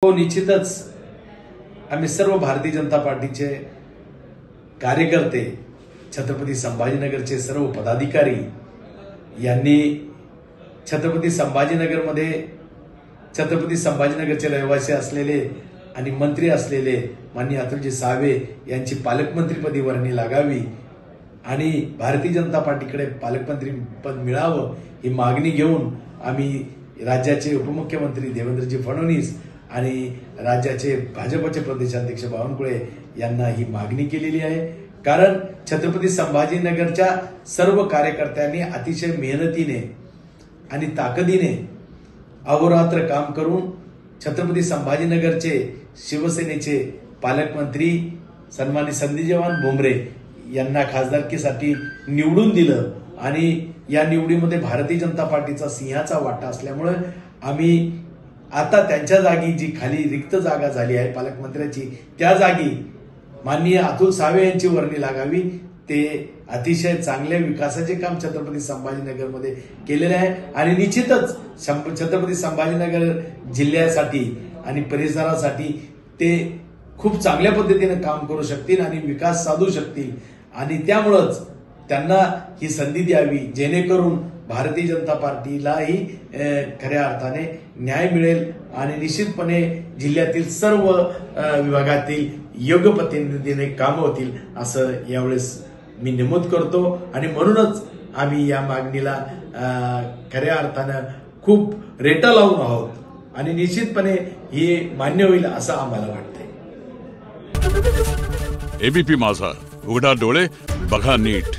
हो, निश्चितच आम्ही सर्व भारतीय जनता पार्टीचे कार्यकर्ते, छत्रपती संभाजीनगरचे सर्व पदाधिकारी यांनी छत्रपती संभाजीनगरमध्ये छत्रपती संभाजीनगरचे रहिवासी असलेले आणि मंत्री असलेले माननीय अतुलजी सावे यांची पालकमंत्रीपदी वर्णी लागावी आणि भारतीय जनता पार्टीकडे पालकमंत्री पद मिळावं ही मागणी घेऊन आम्ही राज्याचे उपमुख्यमंत्री देवेंद्रजी फडणवीस आणि राज्याचे भाजपचे प्रदेशाध्यक्ष बावनकुळे यांना ही मागणी केलेली आहे। कारण छत्रपती संभाजीनगरच्या सर्व कार्यकर्त्यांनी अतिशय मेहनतीने आणि ताकदीने अहोरात्र काम करून छत्रपती संभाजीनगरचे शिवसेनेचे पालकमंत्री सन्माननीय संदीप भुमरे यांना खासदारकीसाठी निवडून दिलं आणि या निवडीमध्ये भारतीय जनता पार्टीचा सिंहाचा वाटा असल्यामुळे आम्ही आता त्यांच्या जागी जी खाली रिक्त जागा झाली आहे पालकमंत्र्याची त्या जागी माननीय अतुल सावे यांची वर्णी लागावी। ते अतिशय चांगल्या विकासाचे काम छत्रपती संभाजीनगरमध्ये केलेले आहे आणि निश्चितच छत्रपती संभाजीनगर जिल्ह्यासाठी आणि परिसरासाठी ते खूप चांगल्या पद्धतीने काम करू शकतील आणि विकास साधू शकतील आणि त्यामुळेच त्यांना ही संधी द्यावी जेणेकरून भारतीय जनता पार्टीलाही खऱ्या अर्थाने न्याय मिळेल आणि निश्चितपणे जिल्ह्यातील सर्व विभागातील योग्य पद्धतीने काम होतील असं यावेळेस मी नमूद करतो आणि म्हणूनच आम्ही या मागणीला खऱ्या अर्थानं खूप रेटा लावून आहोत आणि निश्चितपणे ही मान्य होईल असं आम्हाला वाटतंय। एबीपी माझा, उघडा डोळे बघा नीट।